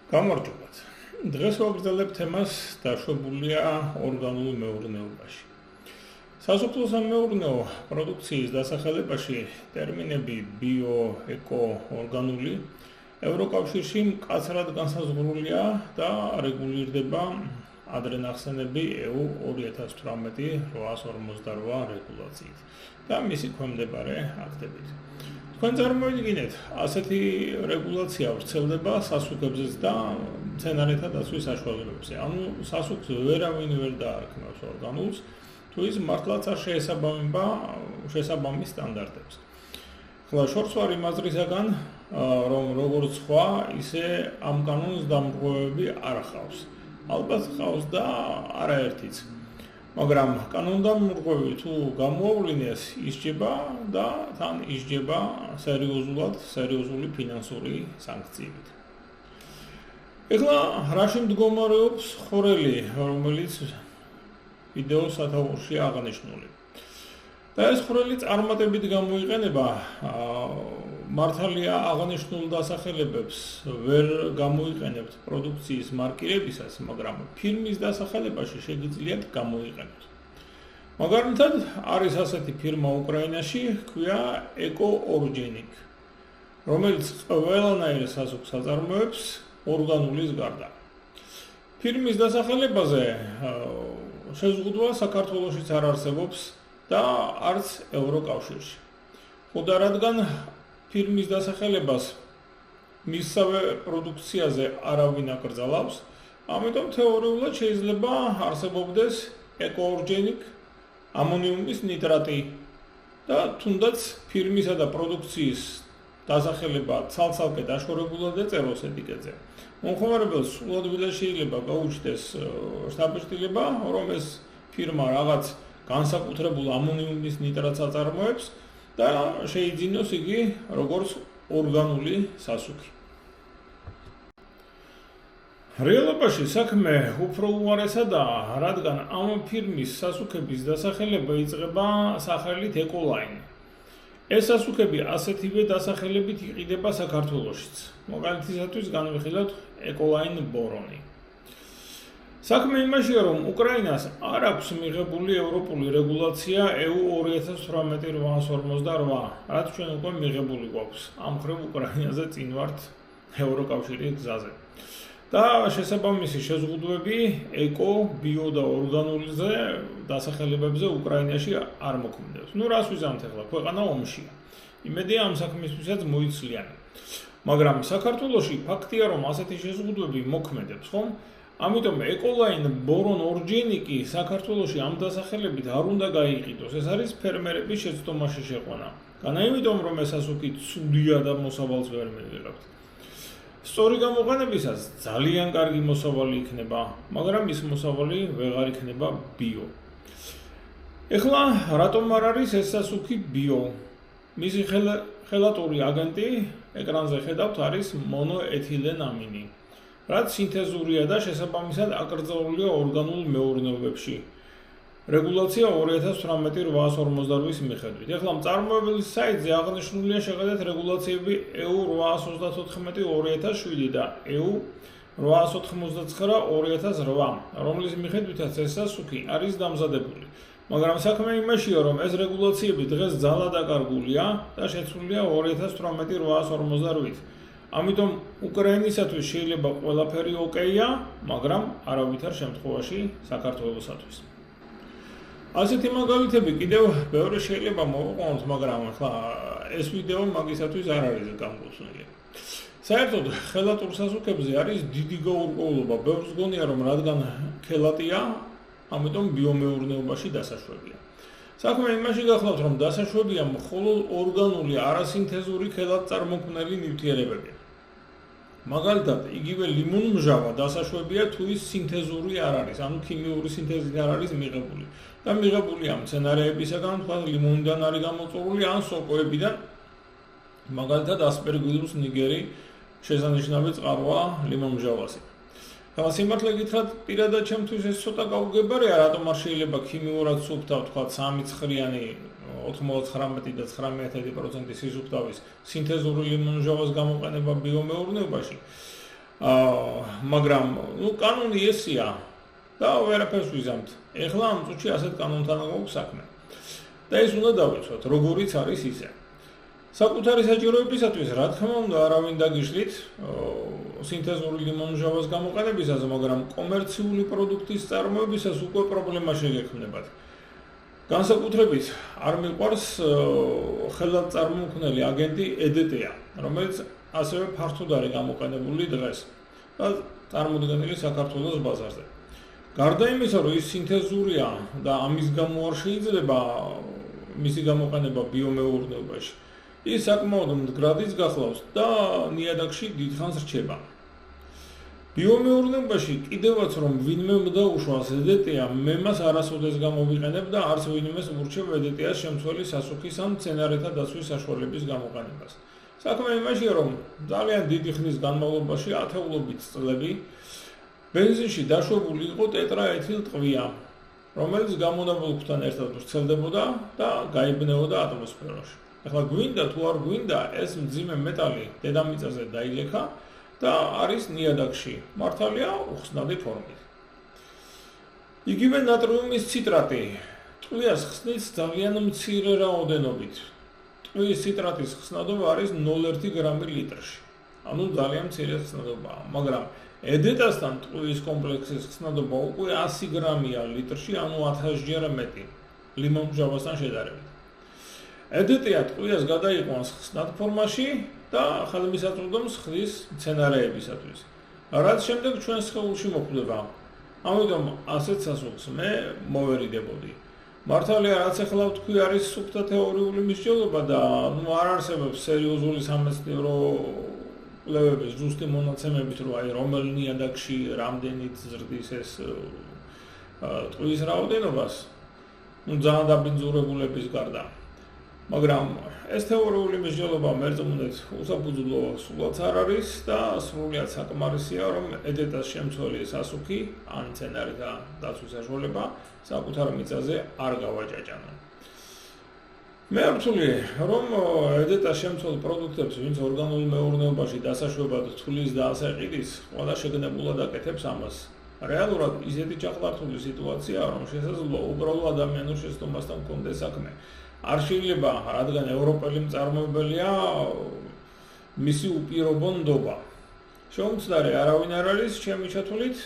გამარჯობათ. დღეს ვაგრძელებ თემას დაშვებულია ორგანულ მეურნეობაში. სასოფლო-სამეურნეო პროდუქციის დასახელებაში ტერმინები ბიო, ეკო, ორგანული ევროკავშირში მკაცრად განსაზღვრულია და რეგულირდება ადრე ნახსენები EU 2018-848 რეგულაციით და მისი ქვემდებარე აქტებით. თქვენ წარმოვიდგინეთ, ასეთი რეგულაცია ვრცელდება სასუქებზეც და მცენარეთა დაცვის საშუალებებზე. ანუ სასუქს ვერავინ ვერ დაარქმევს ორგანულს, თუ ის მართლაც არ შეესაბამება შესაბამის სტანდარტებს. ხოლო შორს ვარ იმ აზრისაგან, რომ როგორც სხვა, ისე ამ კანონს დამრღვევები არ ჰყავს. ალბათ ჰყავს და არაერთიც. მაგრამ კანონდამრღვევი თუ გამოავლინეს, ისჯება და თან ისჯება სერიოზული ფინანსური სანქციებით. ეხლა რაში მდგომარეობს ხორელი, რომელიც ვიდეოს სათაურში აღნიშნული. და ეს ხორელი წარმატებით გამოიყენება, მართალია აღნიშნულ დასახელებებს ვერ გამოიყენებთ პროდუქციის მარკირებისას, მაგრამ ფირმის დასახელებაში შეგიძლიათ გამოიყენოთ. მაგალითად, არის ასეთი ფირმა უკრაინაში, ჰქვია ეკო ორგენიკ, რომელიც ყველანაირ სასუქს აწარმოებს ორგანულის გარდა. ფირმის დასახელებაზე შეზღუდვა საქართველოშიც არ არსებობს და არც ევროკავშირში. ხოდა რადგან ფირმის დასახელებას მისსავე პროდუქციაზე არავინ აკრძალავს, ამიტომ თეორიულად შეიძლება არსებობდეს ეკოორგენიკ, ამონიუმის ნიტრატი და თუნდაც ფირმისა და პროდუქციის დასახელება ცალ-ცალკე დაშორებულად ეწეროს ეტიკეტზე. მომხმარებელს სულად ვიდა შეიძლება გაუჩნდეს შთაბეჭდილება, რომ ეს ფირმა რაღაც განსაკუთრებულ ამონიუმის ნიტრატს აწარმოებს და შეიძინოს იგი როგორც ორგანული სასუქი. რეალობაში საქმე უფრო უარესადაა, რადგან ამ ფირმის სასუქების დასახელება იწყება სახელით ეკოლაინ. ეს სასუქები ასეთივე დასახელებით იყიდება საქართველოშიც. მაგალითისათვის განვიხილოთ ეკოლაინ ბორონი. საქმე იმაშია, რომ უკრაინას არ აქვს მიღებული ევროპული რეგულაცია EU 2018-848, რაც ჩვენ უკვე მიღებული გვაქვს. ამ მხრივ უკრაინაზე წინ ვართ ევროკავშირის გზაზე. და შესაბამისი შეზღუდვები ეკო, ბიო და ორგანულიზე დასახელებებზე უკრაინაში არ მოქმედებს. რას ვიზამთ ახლა? ქვეყანა ომშია. იმედია ამ საქმისთვისაც მოიცლიან. მაგრამ საქართველოში ფაქტია, რომ ასეთი შეზღუდვები მოქმედებს, ხომ? ამიტომ ეკოლაინ ბორონ ორგენიკი საქართველოში ამ დასახელებით არ უნდა გაიყიდოს. ეს არის ფერმერების შეცდომაში შეყვანა. განა იმიტომ, რომ ეს სასუქი ცუდია და მოსავალს ვერ მივიღებთ. სწორი გამოყენებისას ძალიან კარგი მოსავალი იქნება, მაგრამ ის მოსავალი ვეღარ იქნება ბიო. ეხლა რატომ არ არის ეს სასუქი ბიო? მისი ხელატური აგენტი ეკრანზე ხედავთ არის მონოეთილენამინი. რაც სინთეზურია და შესაბამისად აკრძალულია ორგანულ მეურნეობებში. რეგულაცია 2018-848 მიხედვით. ეხლა მწარმოებლის საიტზე აღნიშნულია შეხედეთ რეგულაციები EU 834/2007 და EU 899/2008, რომლის მიხედვითაც ეს სასუქი არის დამზადებული. მაგრამ საქმე იმაშია, რომ ეს რეგულაციები დღეს ძალად აკარგულია და შეცვლილია 2018-848. ამიტომ უკრაინისათვის შეიძლება ყველაფერი ოკეია, მაგრამ არავითარ შემთხვევაში საქართველოსათვის. ასეთი მაგალითები კიდევ ბევრი შეიძლება მოვუყოთ, მაგრამ ახლა ეს ვიდეო მაგისათვის არ არის გამგოსნილი. საერთოდ ხელატურ სასუქებზე არის დიდი გაურკვევლობა, ბევრს გონია, რომ რადგან ხელატია, ამიტომ ბიომეურნეობაში დასაშვებია. საქმე იმაში გახლავთ, რომ დასაშვებია მხოლოდ ორგანული არასინთეზური ხელატწარმოქმნელი ნივთიერებები. მაგალითად, იგივე ლიმონმჟავა დასაშვებია თუ ის სინთეზური არ არის, ანუ ქიმიური სინთეზით არ არის მიღებული. და მიღებულია მცენარეებისაგან, თქვა ლიმონიდან არის გამოწვეული ან სოკოებიდან, მაგალითად ასპერგილუს ნიგერი შესანიშნავი წყაროა ლიმონმჟავაზე. და სიმართლე გითხრათ, პირადად ჩემთვის ეს ცოტა გაუგებარია, რატომ არ შეიძლება ქიმიურად სუფთა, თქვა 3-ცხრიანი 99 და 9% სიზუფთავის სინთეზური ლიმონმჟავას გამოყენება ბიომეურნეობაში. მაგრამ კანონი ესია და ვერაფერს ვიზამთ. ეხლა ამ წუთში ასეთ კანონთან გვაქვს საქმე. და ეს უნდა დავიცვათ, როგორიც არის ისე. საკუთარი საჭიროებისათვის, რა თქმა უნდა, არავინ დაგიშლით სინთეზური ლიმონჟავას გამოყენებისას, მაგრამ კომერციული პროდუქტის წარმოებისას უკვე პრობლემა შეგექმნებათ. განსაკუთრებით არ მიყვარს ხელად წარმოქმნილი აგენტი EDTA, რომელიც ასევე ფართოდ არის გამოყენებული დღეს და წარმოდგენილი საქართველოს ბაზარზე. გარდა იმისა, რომ ის სინთეზურია და ამის გამო არ შეიძლება მისი გამოყენება ბიომეურნეობაში, ის საკმაოდ მდგრადიც გახლავს და ნიადაგში დიდხანს რჩება. ბიომეურნეობაში კიდევაც რომ ვინმე დაუშვას EDTA, მე მას არასოდეს გამოვიყენებ და არც ვინმეს მურჩევ EDTA-ს შემცველი სასუქის ან მცენარეთა დაცვის საშუალების გამოყენებას. საქმე იმაშია, რომ ძალიან დიდი ხნის განმავლობაში ათეულობით წლები ბენზინში დაშვებული იყო ტეტრაეთილ ტყვია, რომელიც გამონაბოლქვთან ერთად ვრცელდებოდა და გაიბნეოდა ატმოსფეროში. ახლა გვინდა თუ არ გვინდა, ეს მძიმე მეტალი დედამიწაზე დაილექა და არის ნიადაგში, მართალია უხსნადი ფორმით. იგივე ნატრიუმის ციტრატი ტყვიას ხსნის ძალიან მცირე რაოდენობით. ტყვის ციტრატის ხსნადობა არის 0,1 გრამილიტრში. ანუ ძალიან მცირე ხსნადობაა, მაგრამ EDTA-სთან ტყვის კომპლექსის ხსნადობა უკვე 100 გრამიალიტრში, ანუ 1000-ჯერ მეტი ლიმონჟავასთან შედარებით. EDTA ტყვიას გადაიყვანს ხსნად ფორმაში და ხელმისაწვდომს ხდის მცენარეებისათვის. რაც შემდეგ ჩვენ სხეულში მოხვდება. ამიტომ ასეთ სასუქს მე მოვერიდებოდი. მართალია, რაც ახლა ვთქვი, არის სუფთა თეორიული მსჯელობა და არ არსებობს სერიოზული სამეცნიერო კვლევების ზუსტი მონაცემებით, რომ აი რომელ ნიადაგში რამდენით ზრდის ეს ტყვის რაოდენობას, ძალიან დაბინძურებულების გარდა. მაგრამ ეს თეორიული მსჯელობა მერწმუნეთ უსაფუძვლო სულაც არ არის და სრულიად საკმარისია, რომ EDTA-ს შემცველი სასუქი ან მცენარეთა დაცვის საშუალება საკუთარ მიწაზე არ გავაჭაჭანონ. მე არ ვთვლი, რომ EDTA-ს შემცველ პროდუქტებს, ვინც ორგანულ მეურნეობაში დასაშვებად თulis და ასე ყიდის, ყველა შეგნებულად აკეთებს ამას. რეალურად ისეთი ჭაყლართული სიტუაციაა, რომ შესაძლოა უბრალო ადამიანურ შეცდომასთან მქონდეს საქმე. არ შეიძლება, რადგან ევროპელი მწარმოებელია, მისი უპირობო ნდობა. შეუმცდარი არავინ არ არის, ჩემი ჩათვლით,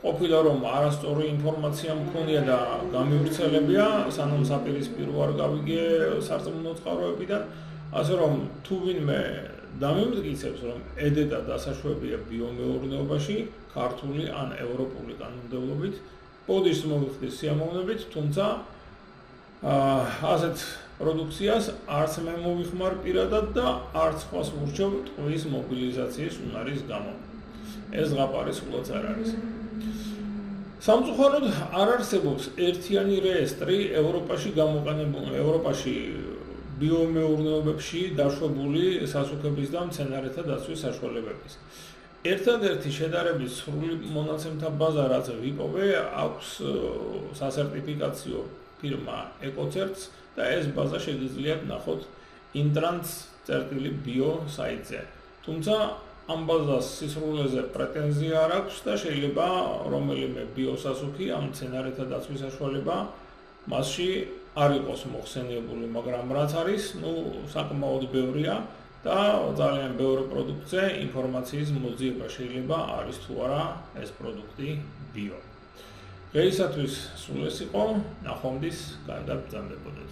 ყოფილა რომ არასწორი ინფორმაცია მქონია და გამივრცელებია, სანამ საპირისპირო არ გავიგე სარწმუნო წყაროებიდან, ასე რომ თუ ვინმე დამიმტკიცებს, რომ EDTA დასაშვებია ბიომეურნეობაში, ქართული ან ევროპული კანონმდებლობით, ბოდიშს მოვიხდის სიამოვნებით, თუმცა ასეთ პროდუქციას არც მე მოვიხმარ პირადად და არც სხვას ვურჩევ ტყვის მობილიზაციის უნარის გამო. ეს ზღაპარი სულაც არ არის. სამწუხაროდ არ არსებობს ერთიანი რეესტრი ევროპაში ბიომეურნეობებში დაშვებული სასუქების და მცენარეთა დაცვის საშუალებების. ერთადერთი შედარების სრული მონაცემთა ბაზა, რაც ვიპოვე, აქვს სასერტიფიკაციო ფირმა EcoCerts და ეს ბაზა შეგიძლიათ ნახოთ intrans.bio საიტზე. თუმცა ამ ბაზას სისრულეზე პრეტენზია არ აქვს და შეიძლება რომელიმე ბიოსასუქი ამ მცენარეთა დაცვის საშუალება მასში არ იყოს მოხსენიებული, მაგრამ რაც არის, საკმაოდ ბევრია და ძალიან ბევრი პროდუქტზე ინფორმაციის მოძიება შეიძლება არის თუ არა ეს პროდუქტი ბიო. დღეისათვის სულ ეს იყო, ნახვამდის, გარდაბრძანდებოდეთ.